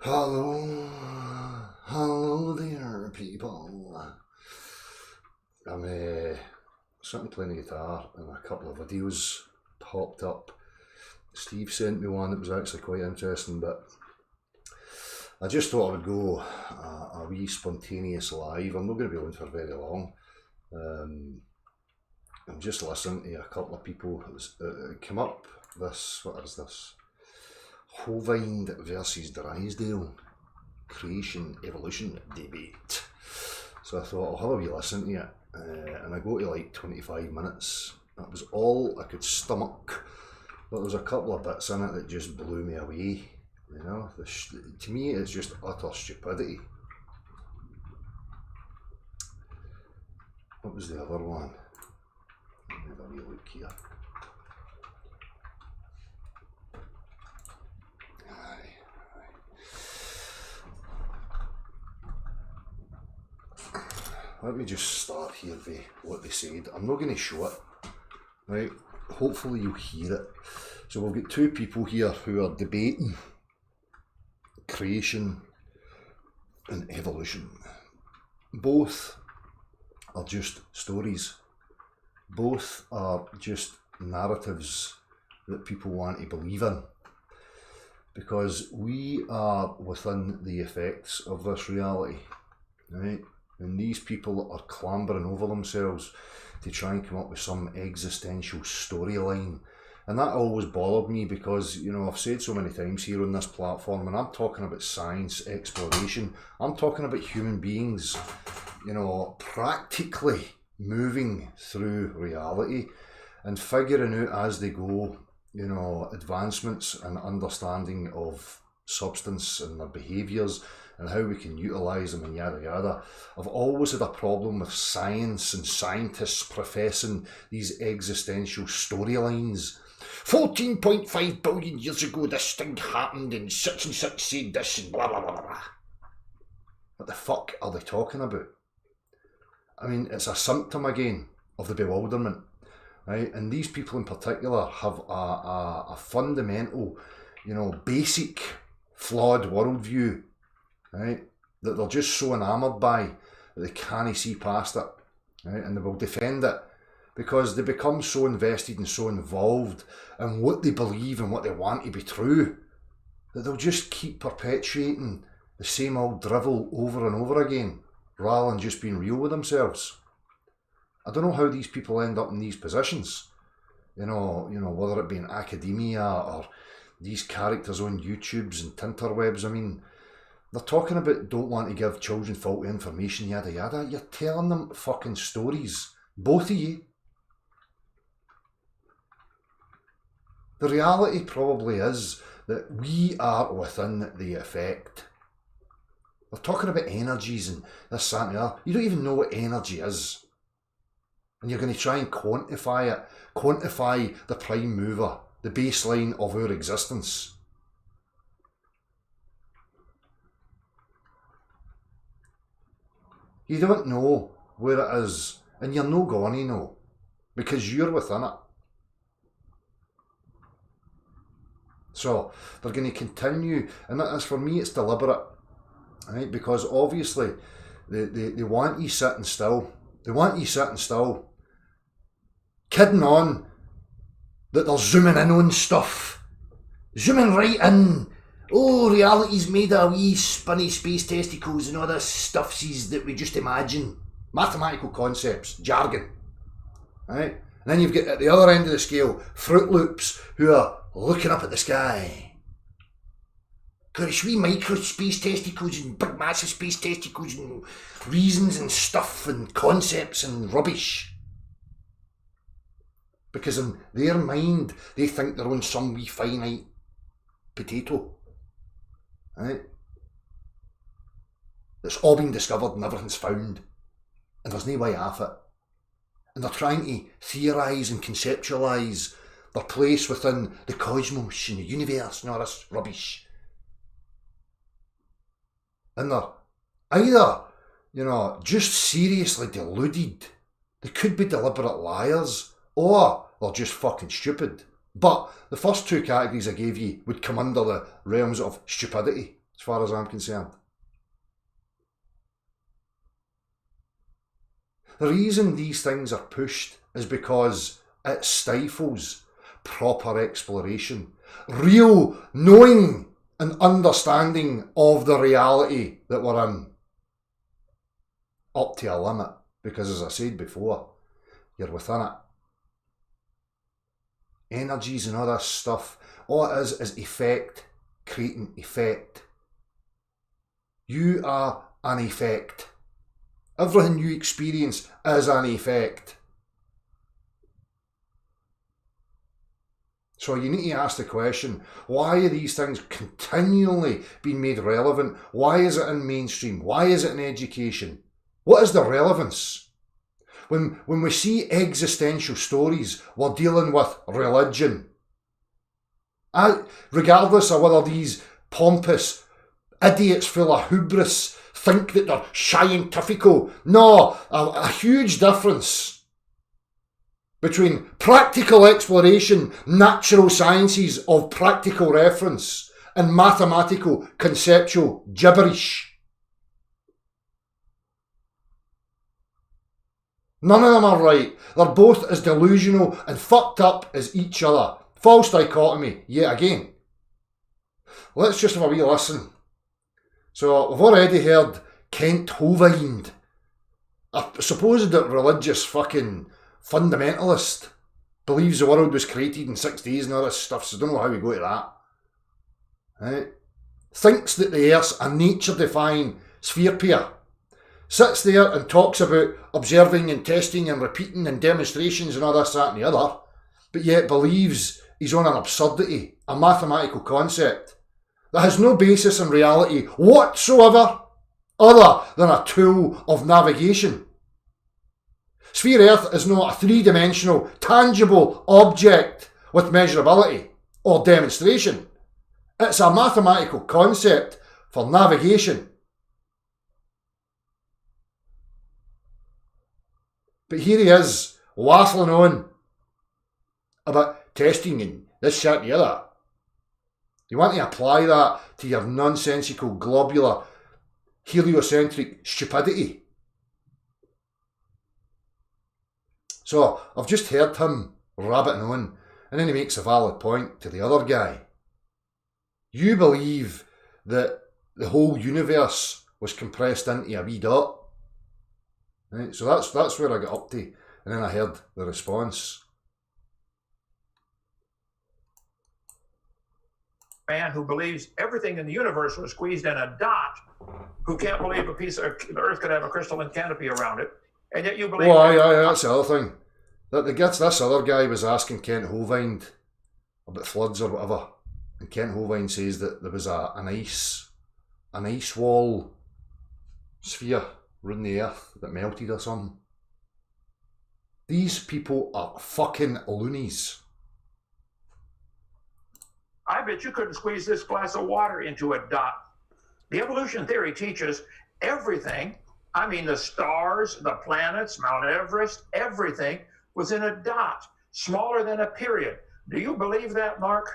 Hello, hello there, people. I'm sitting playing the guitar, and a couple of videos popped up. Steve sent me one that was actually quite interesting, but I just thought I would go a wee spontaneous live. I'm not going to be on for very long. I'm just listening to a couple of people come up. What is this? Hovind versus Drysdale creation evolution debate. So I thought I'll have a wee listen to it, and I go to like 25 minutes. That was all I could stomach, but there was a couple of bits in it that just blew me away. You know, to me it's just utter stupidity. What was the other one? Let me have a wee look here. Let me just start here with what they said. I'm not going to show it, right? Hopefully you'll hear it. So we've got two people here who are debating creation and evolution. Both are just stories. Both are just narratives that people want to believe in, because we are within the effects of this reality, right? And these people are clambering over themselves to try and come up with some existential storyline. And that always bothered me because, you know, I've said so many times here on this platform, when I'm talking about science exploration, I'm talking about human beings, you know, practically moving through reality and figuring out as they go, you know, advancements and understanding of substance and their behaviours and how we can utilise them and yada yada. I've always had a problem with science and scientists professing these existential storylines. 14.5 billion years ago this thing happened and such said this and blah blah blah blah. What the fuck are they talking about? I mean, it's a symptom again of the bewilderment, right? And these people in particular have a fundamental, you know, basic flawed worldview, right, that they're just so enamoured by that they can't see past it, right? And they will defend it because they become so invested and so involved in what they believe and what they want to be true that they'll just keep perpetuating the same old drivel over and over again rather than just being real with themselves. I don't know how these people end up in these positions, you know, whether it be in academia or these characters on YouTubes and Tinterwebs. I mean, they're talking about don't want to give children faulty information, yada yada. You're telling them fucking stories, both of you. The reality probably is that we are within the effect. They're talking about energies and this, that and the other. You don't even know what energy is. And you're going to try and quantify it, quantify the prime mover, the baseline of our existence. You don't know where it is, and you're no gonna know, because you're within it. So they're going to continue, and that's, for me, it's deliberate, right? Because obviously they want you sitting still. They want you sitting still, kidding on that they're zooming in on stuff, zooming right in. Oh, reality's made of wee spinny space testicles and all this stuff that we just imagine. Mathematical concepts, jargon, right? And then you've got at the other end of the scale, Fruit Loops, who are looking up at the sky. Gosh, wee micro space testicles and big massive space testicles and reasons and stuff and concepts and rubbish. Because in their mind, they think they're on some wee finite potato. Right? It's all been discovered and everything's found, and there's no way off it. And they're trying to theorise and conceptualise their place within the cosmos and the universe and all this rubbish. And they're either, you know, just seriously deluded, they could be deliberate liars, or they're just fucking stupid. But the first two categories I gave you would come under the realms of stupidity. as far as I'm concerned. The reason these things are pushed is because it stifles proper exploration, real knowing and understanding of the reality that we're in. Up to a limit, because as I said before, you're within it. Energies and all this stuff, all it is effect, creating effect. You are an effect. Everything you experience is an effect. So you need to ask the question, why are these things continually being made relevant? Why is it in mainstream? Why is it in education? What is the relevance? When we see existential stories, we're dealing with religion. Regardless of whether these pompous idiots full of hubris think that they're scientifico. No, a huge difference between practical exploration, natural sciences of practical reference, and mathematical conceptual gibberish. None of them are right. They're both as delusional and fucked up as each other. False dichotomy, yet again. Let's just have a wee listen. So, we've already heard Kent Hovind, a supposed religious fucking fundamentalist, believes the world was created in 6 days and all this stuff, so I don't know how we go to that. Right? Thinks that the Earth's a nature-defying sphere pair. Sits there and talks about observing and testing and repeating and demonstrations and all this, that and the other, but yet believes he's on an absurdity, a mathematical concept that has no basis in reality whatsoever, other than a tool of navigation. Sphere Earth is not a three-dimensional, tangible object with measurability or demonstration. It's a mathematical concept for navigation. But here he is, waffling on about testing and this, that and the other. You want to apply that to your nonsensical, globular, heliocentric stupidity. So, I've just heard him rabbiting on, and then he makes a valid point to the other guy. You believe that the whole universe was compressed into a wee dot. Right? So that's where I got up to, and then I heard the response. Man who believes everything in the universe was squeezed in a dot, who can't believe a piece of the Earth could have a crystalline canopy around it, and yet you believe... Oh, aye, that's the other thing. This other guy was asking Kent Hovind about floods or whatever, and Kent Hovind says that there was an ice wall sphere around the Earth that melted or something. These people are fucking loonies. I bet you couldn't squeeze this glass of water into a dot. The evolution theory teaches everything, I mean the stars, the planets, Mount Everest, everything was in a dot, smaller than a period. Do you believe that, Mark?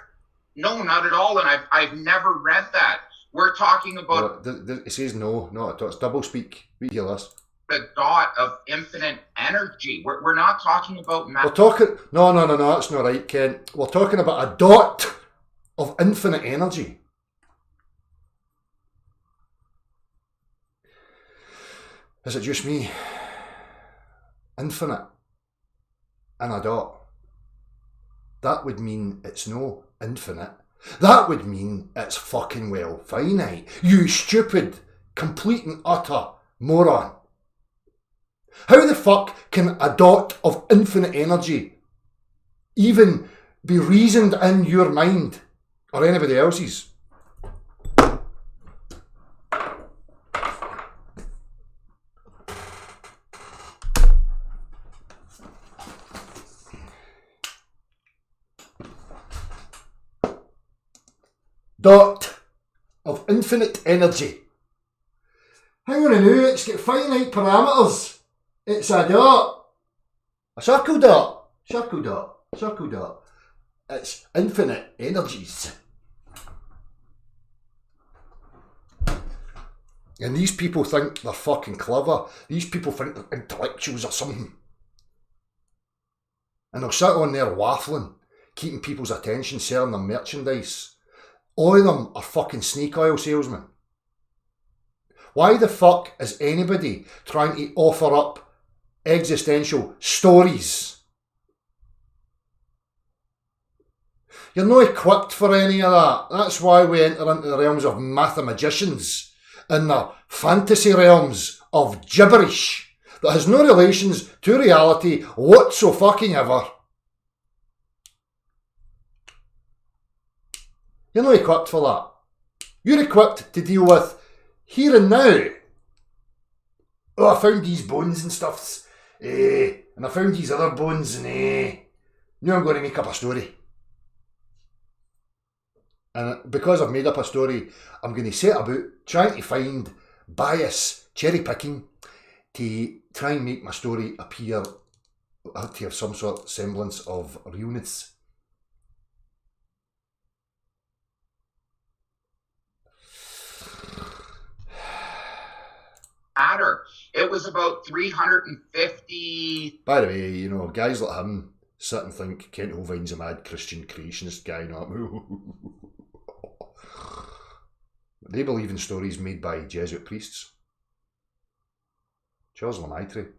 No, not at all, and I've never read that. We're talking about... It says no, not at all. It's double speak. Read your list. The dot of infinite energy. We're not talking about... We're talking... No, that's not right, Kent. We're talking about a dot of infinite energy. Is it just me? Infinite and a dot. That would mean it's no infinite. That would mean it's fucking well finite. You stupid, complete and utter moron. How the fuck can a dot of infinite energy even be reasoned in your mind or anybody else's? Dot of infinite energy. Hang on a minute, it's got finite parameters. It's a dot. A circle dot. Circle dot. Circle dot. It's infinite energies. And these people think they're fucking clever. These people think they're intellectuals or something. And they'll sit on there waffling, keeping people's attention, selling them merchandise. All of them are fucking snake oil salesmen. Why the fuck is anybody trying to offer up existential stories? You're not equipped for any of that. That's why we enter into the realms of mathemagicians and the fantasy realms of gibberish that has no relations to reality whatsoever. You're not equipped for that. You're equipped to deal with here and now. Oh, I found these bones and stuffs. And I found these other bones and now I'm going to make up a story. And because I've made up a story, I'm going to set about trying to find bias, cherry picking, to try and make my story appear to have some sort of semblance of realness. Matter. It was about 350. By the way, you know, guys like him sit and think Kent Hovine's a mad Christian creationist guy, not They believe in stories made by Jesuit priests. Charles Lemaitre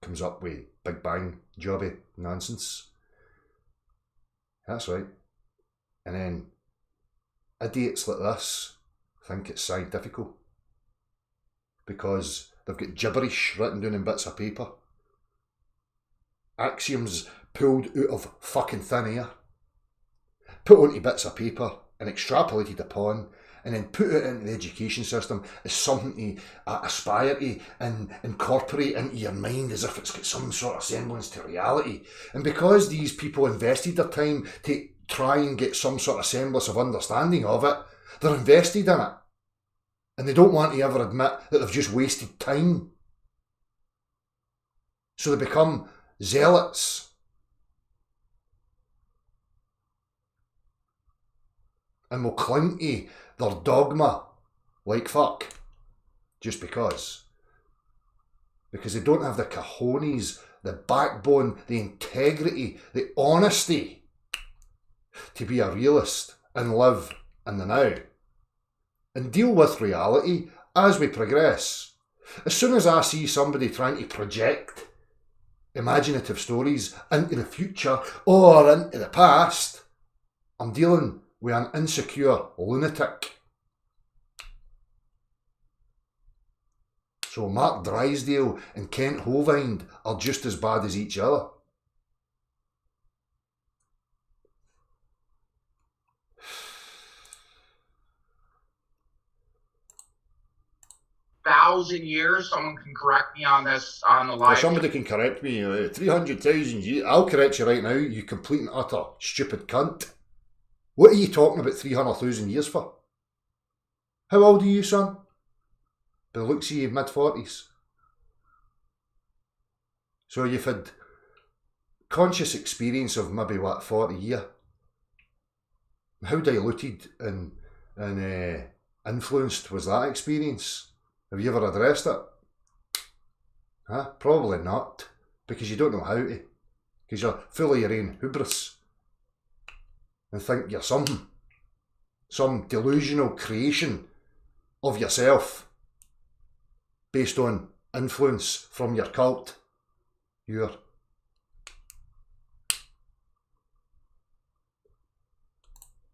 comes up with Big Bang jobby nonsense. That's right. And then idiots like this think it's scientifical because they've got gibberish written down in bits of paper. Axioms pulled out of fucking thin air, put onto bits of paper and extrapolated upon, and then put it into the education system as something to aspire to and incorporate into your mind as if it's got some sort of semblance to reality. And because these people invested their time to try and get some sort of semblance of understanding of it, they're invested in it. And they don't want to ever admit that they've just wasted time. So they become zealots. And will cling to their dogma like fuck. Just because. Because they don't have the cojones, the backbone, the integrity, the honesty to be a realist and live in the now. And deal with reality as we progress. As soon as I see somebody trying to project imaginative stories into the future or into the past, I'm dealing with an insecure lunatic. So Mark Drysdale and Kent Hovind are just as bad as each other. Thousand years. Someone can correct me on this on the live. If somebody can correct me. 300,000 years. I'll correct you right now. You complete and utter stupid cunt. What are you talking about 300,000 years for? How old are you, son? By the looks of you, mid-40s. So you've had conscious experience of maybe, 40 years. How diluted and influenced was that experience? Have you ever addressed it? Huh? Probably not. Because you don't know how to. Because you're full of your own hubris. And think you're something. Some delusional creation of yourself. Based on influence from your cult. You're.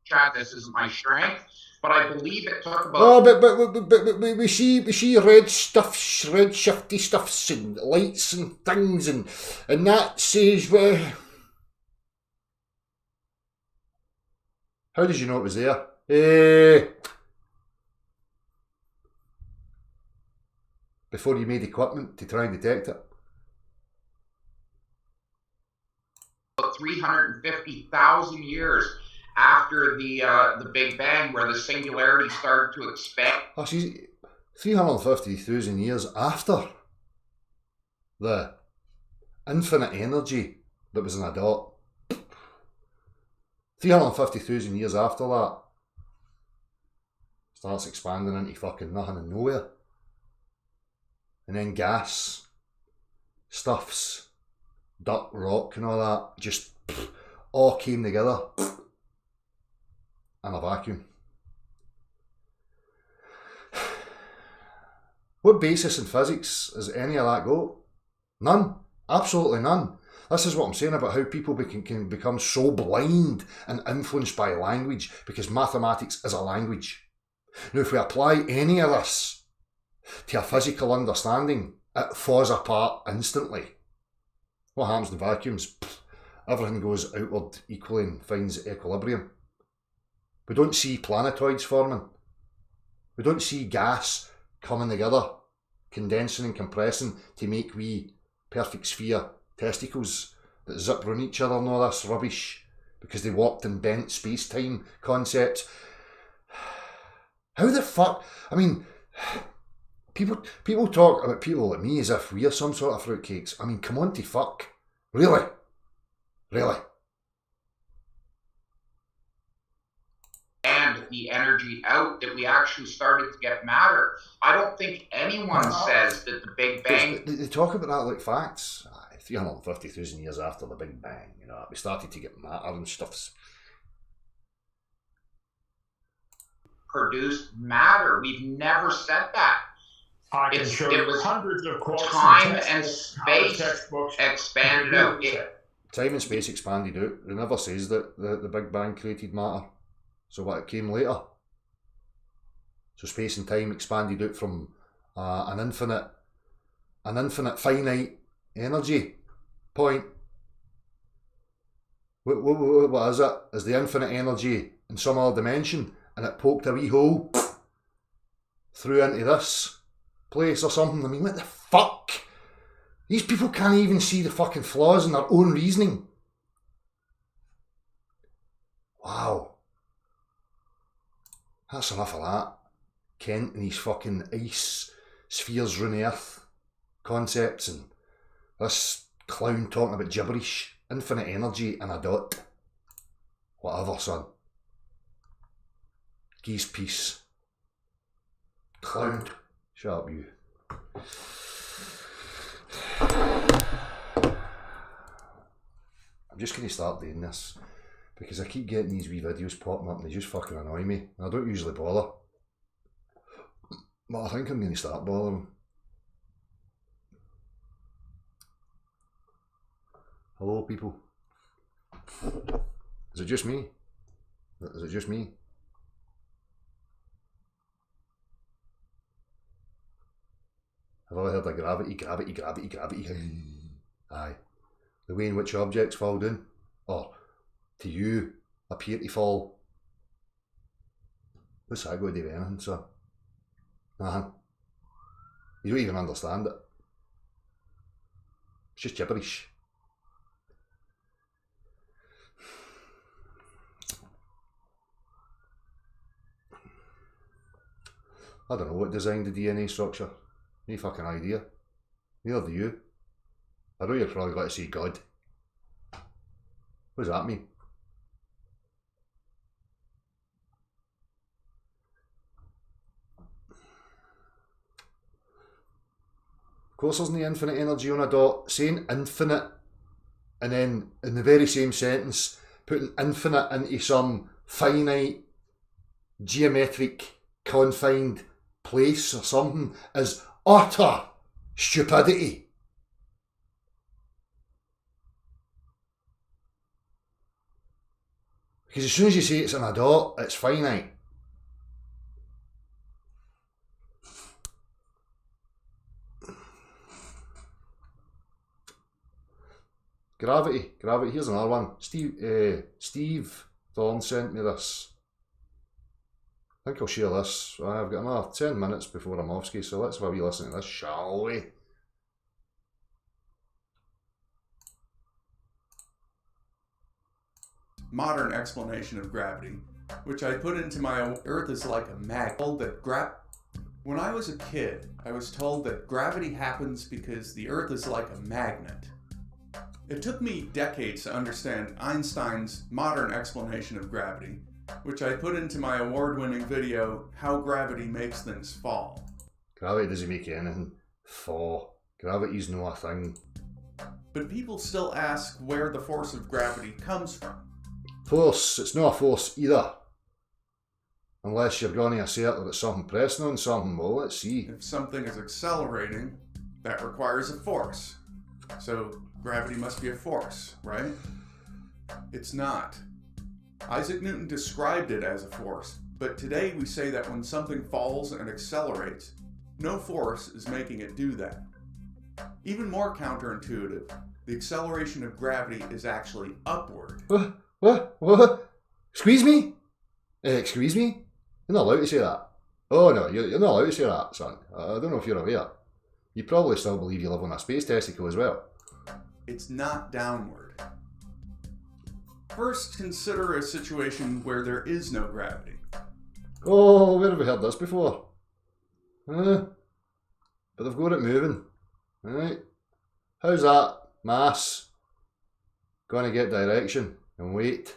Chat, this isn't my strength. But I believe it took about... Oh, but we see red stuffs, red shifty stuffs and lights and things and that says, well... How did you know it was there? Before you made equipment to try and detect it? 350,000 years after the Big Bang, where the singularity started to expand. Oh, see, 350,000 years after the infinite energy that was in a dot. 350,000 years after that starts expanding into fucking nothing and nowhere. and then gas, stuffs, duck, rock and all that, just all came together in a vacuum. What basis in physics is any of that got? None. Absolutely none. This is what I'm saying about how people can become so blind and influenced by language, because mathematics is a language. Now, if we apply any of this to a physical understanding, it falls apart instantly. What happens in vacuums? Everything goes outward equally and finds equilibrium. We don't see planetoids forming. We don't see gas coming together, condensing and compressing to make wee perfect sphere testicles that zip around each other and all this rubbish because they warped and bent space-time concepts. How the fuck? I mean, people talk about people like me as if we're some sort of fruitcakes. I mean, come on to fuck. Really? Really? And the energy out, that we actually started to get matter. I don't think anyone says that the Big Bang... They talk about that like facts. 350,000 years after the Big Bang, you know, we started to get matter and stuffs. Produced matter. We've never said that. I can show you hundreds of quotes. Time and space expanded out. Time and space expanded out. It never says that the Big Bang created matter. So what, it came later? So space and time expanded out from an infinite finite energy point. What is it? Is the infinite energy in some other dimension, and it poked a wee hole through into this place or something? I mean, what the fuck? These people can't even see the fucking flaws in their own reasoning. Wow. That's enough of that. Kent and his fucking ice spheres round the earth concepts, and this clown talking about gibberish, infinite energy and a dot. Whatever, son. Geese peace. Clown. Shut up, you. I'm just going to start doing this, because I keep getting these wee videos popping up and they just fucking annoy me. And I don't usually bother. But I think I'm going to start bothering. Hello, people. Is it just me? Is it just me? Have I ever heard of gravity? Aye. The way in which objects fall down, or to you appear to fall. What's that got to do with anything, sir? You don't even understand it. It's just gibberish. I don't know what designed the DNA structure. No fucking idea. Neither do you. I know you're probably going to say God. What does that mean? Of course there's no infinite energy on a dot. Saying infinite and then in the very same sentence putting infinite into some finite, geometric, confined place or something is utter stupidity. Because as soon as you say it's in a dot, it's finite. Gravity. Here's another one. Steve Thorne sent me this. I think I'll share this. I've got another 10 minutes before I'm off ski, so let's have a wee listen to this, shall we? Modern explanation of gravity, which I put into my Earth is like a magnet. When I was a kid, I was told that gravity happens because the Earth is like a magnet. It took me decades to understand Einstein's modern explanation of gravity, which I put into my award-winning video, How Gravity Makes Things Fall. Gravity doesn't make anything Gravity's no a thing. But people still ask where the force of gravity comes from. Force, it's not a force either. Unless you're going to assert that it's something pressing on something. Well, let's see. If something is accelerating, that requires a force. So gravity must be a force, right? It's not. Isaac Newton described it as a force, but today we say that when something falls and accelerates, no force is making it do that. Even more counterintuitive, the acceleration of gravity is actually upward. What? Excuse me? Excuse me? You're not allowed to say that. Oh no, you're not allowed to say that, son. I don't know if you're aware. You probably still believe you live on a space testicle as well. It's not downward. First, consider a situation where there is no gravity. Oh, where have we heard this before? But they've got it moving. Right? How's that? Mass. Gonna get direction and weight.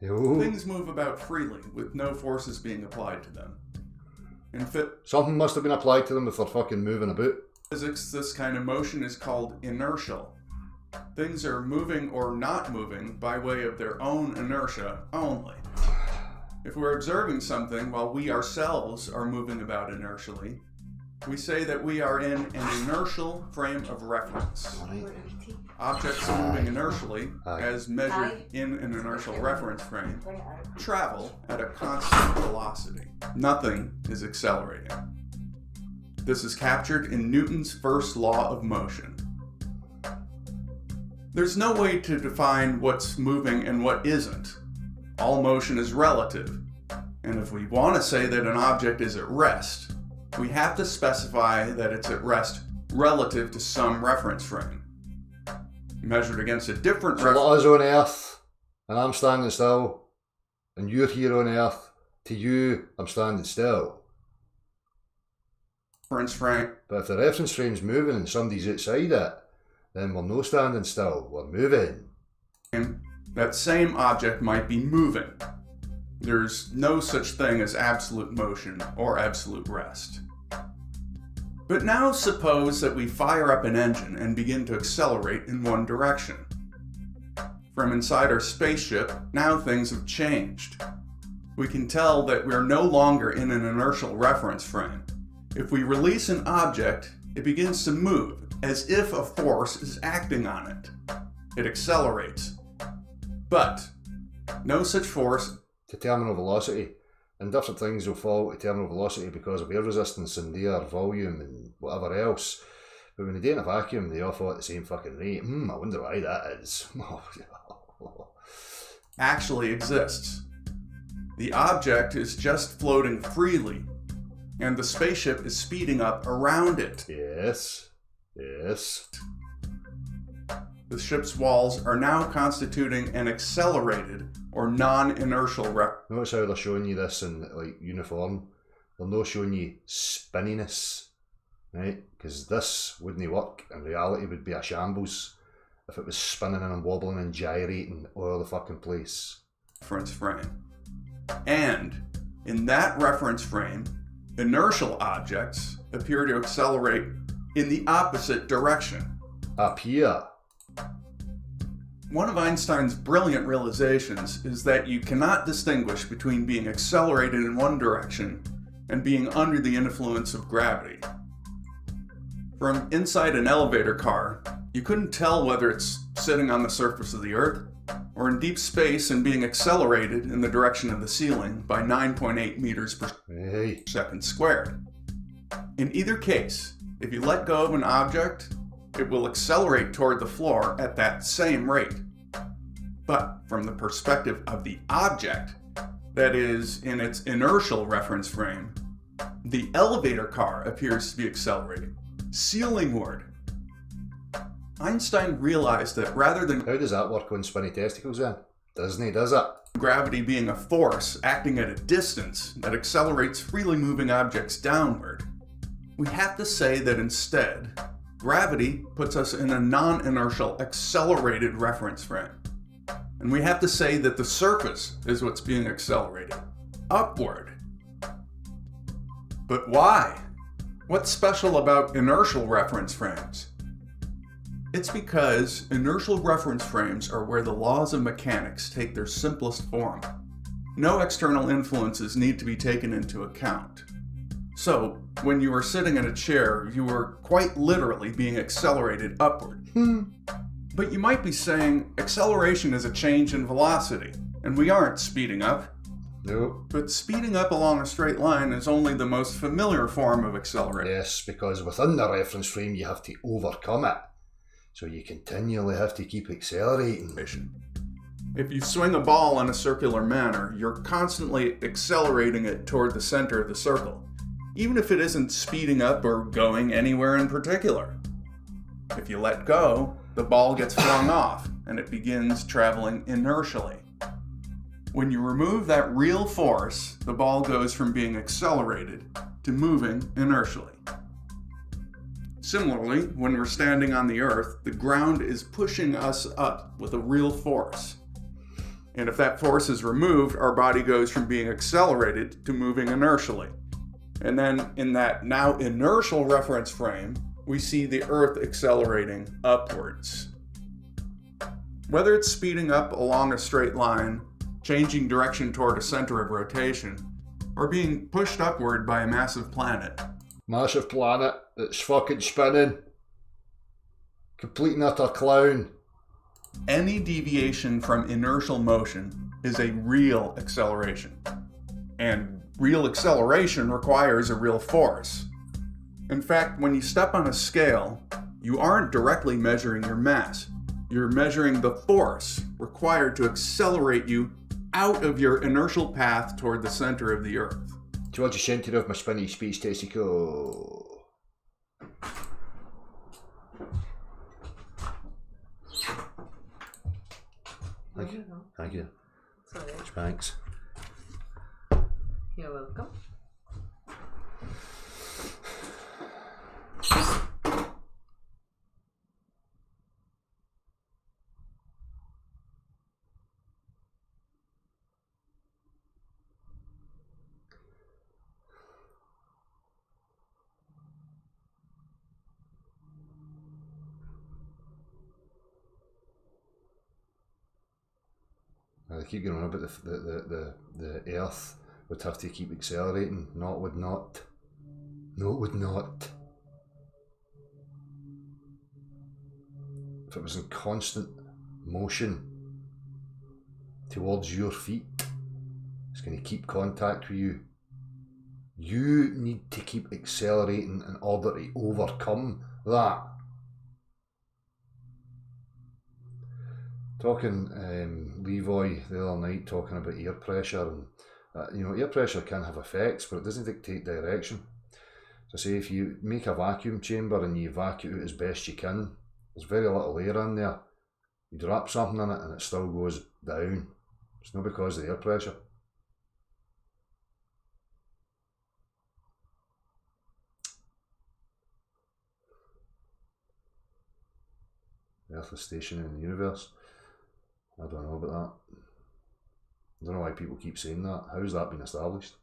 Yo. Things move about freely with no forces being applied to them. In Something must have been applied to them if they're fucking moving about. physics, this kind of motion is called inertial. Things are moving or not moving by way of their own inertia only. If we're observing something while we ourselves are moving about inertially, we say that we are in an inertial frame of reference. Objects moving inertially, as measured in an inertial reference frame, travel at a constant velocity. Nothing is accelerating. This is captured in Newton's first law of motion. There's no way to define what's moving and what isn't. All motion is relative, and if we want to say that an object is at rest, we have to specify that it's at rest relative to some reference frame. Measured against a different So us on Earth, and I'm standing still, and you're here on Earth, to you, I'm standing still. reference frame. But if the reference frame's moving and somebody's outside it, then we're no standing still, we're moving. That same object might be moving. There's no such thing as absolute motion or absolute rest. But now suppose that we fire up an engine and begin to accelerate in one direction. From inside our spaceship, now things have changed. We can tell that we're no longer in an inertial reference frame. If we release an object, it begins to move as if a force is acting on it. It accelerates. But no such force To terminal velocity. And different things will fall to terminal velocity because of air resistance and air volume and whatever else. But when they do it in a vacuum, they all fall at the same fucking rate. I wonder why that is. actually exists. The object is just floating freely, and the spaceship is speeding up around it. Yes. The ship's walls are now constituting an accelerated or non-inertial Notice how they're showing you this in like uniform. They're not showing you spinniness, right? Because this wouldn't work. In reality, would be a shambles if it was spinning and wobbling and gyrating all over the fucking place. reference frame. And in that reference frame, inertial objects appear to accelerate in the opposite direction. Up here. One of Einstein's brilliant realizations is that you cannot distinguish between being accelerated in one direction and being under the influence of gravity. From inside an elevator car, you couldn't tell whether it's sitting on the surface of the Earth or in deep space and being accelerated in the direction of the ceiling by 9.8 meters per second squared. In either case, if you let go of an object, it will accelerate toward the floor at that same rate. But from the perspective of the object, that is, in its inertial reference frame, the elevator car appears to be accelerating, ceilingward. Einstein realized that rather than How does that work on spinny testicles then? Doesn't he, does it? gravity being a force acting at a distance that accelerates freely moving objects downward, we have to say that instead, gravity puts us in a non-inertial accelerated reference frame. And we have to say that the surface is what's being accelerated upward. But why? What's special about inertial reference frames? It's because inertial reference frames are where the laws of mechanics take their simplest form. No external influences need to be taken into account. So, when you are sitting in a chair, you are quite literally being accelerated upward. But you might be saying, acceleration is a change in velocity, and we aren't speeding up. No. But speeding up along a straight line is only the most familiar form of acceleration. Yes, because within the reference frame you have to overcome it. So you continually have to keep accelerating. If you swing a ball in a circular manner, you're constantly accelerating it toward the center of the circle, even if it isn't speeding up or going anywhere in particular. If you let go, the ball gets flung off, and it begins traveling inertially. When you remove that real force, the ball goes from being accelerated to moving inertially. Similarly, when we're standing on the Earth, the ground is pushing us up with a real force. And if that force is removed, our body goes from being accelerated to moving inertially. And then in that now inertial reference frame, we see the Earth accelerating upwards. Whether it's speeding up along a straight line, changing direction toward a center of rotation, or being pushed upward by a massive planet. Massive planet that's fucking spinning. Complete and utter clown. Any deviation from inertial motion is a real acceleration. And real acceleration requires a real force. In fact, when you step on a scale, you aren't directly measuring your mass. You're measuring the force required to accelerate you out of your inertial path toward the center of the Earth. Towards the centre of my spinny space testicle. Thank you. Thank you. Sorry. Thanks. You're welcome. They keep going on about the Earth would have to keep accelerating. No, it would not. No, it would not. If it was in constant motion towards your feet, it's going to keep contact with you. You need to keep accelerating in order to overcome that. Talking Levoy the other night, talking about air pressure, and air pressure can have effects, but it doesn't dictate direction. So say if you make a vacuum chamber and you vacuum it as best you can, there's very little air in there. You drop something in it and it still goes down. It's not because of the air pressure. The Earth is stationary in the universe. I don't know about that. I don't know why people keep saying that. How's that been established?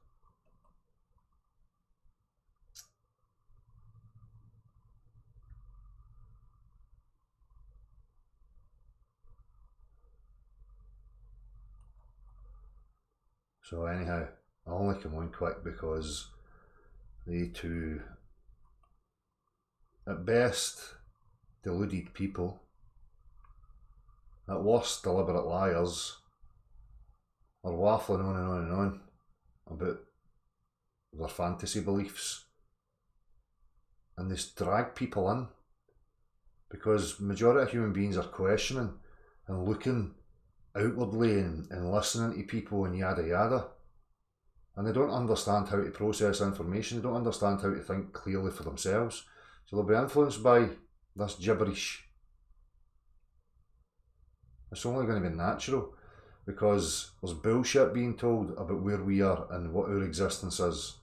So anyhow, I only come on quick because they two, at best, deluded people, at worst deliberate liars, are waffling on and on and on about their fantasy beliefs, and they drag people in because majority of human beings are questioning and looking outwardly and listening to people and yada yada, and they don't understand how to process information. They don't understand how to think clearly for themselves, so they'll be influenced by this gibberish. It's only going to be natural because there's bullshit being told about where we are and what our existence is,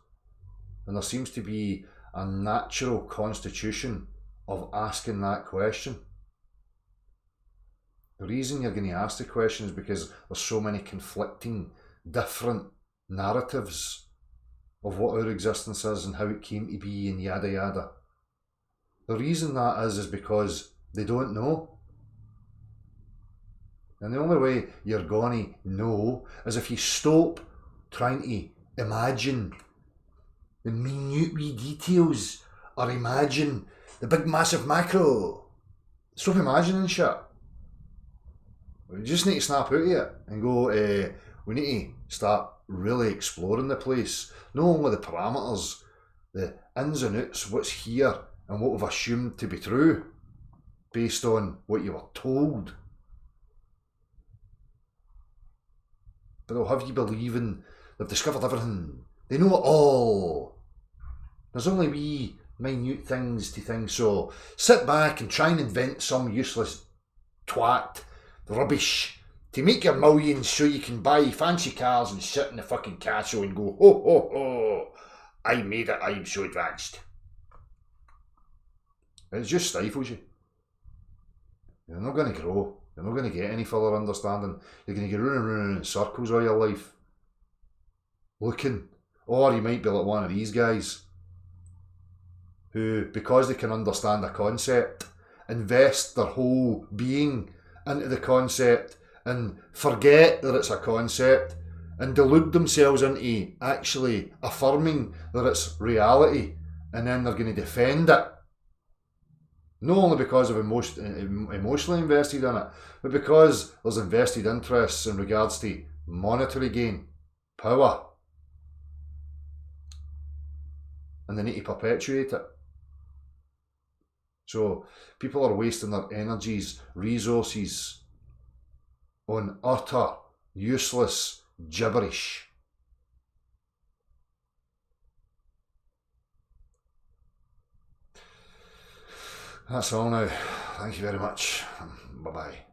and there seems to be a natural constitution of asking that question. The reason you're going to ask the question is because there's so many conflicting, different narratives of what our existence is and how it came to be and yada yada. The reason that is because they don't know. And the only way you're going to know is if you stop trying to imagine the minute wee details or imagine the big massive macro. Stop imagining shit. We just need to snap out of it and go, we need to start really exploring the place. Not only the parameters, the ins and outs, what's here and what we've assumed to be true based on what you were told. But they'll have you believing they've discovered everything. They know it all. There's only wee minute things to think, so sit back and try and invent some useless twat rubbish to make your millions so you can buy fancy cars and sit in the fucking castle and go, ho ho ho, I made it, I'm so advanced. It just stifles you. You're not going to grow. You're not going to get any further understanding. You're going to get running around in circles all your life. Looking. Or you might be like one of these guys who, because they can understand a concept, invest their whole being into the concept and forget that it's a concept and delude themselves into actually affirming that it's reality, and then they're going to defend it. Not only because of emotionally invested in it, but because there's invested interests in regards to monetary gain, power, and they need to perpetuate it. So people are wasting their energies, resources on utter, useless gibberish. That's all now. Thank you very much. Bye-bye.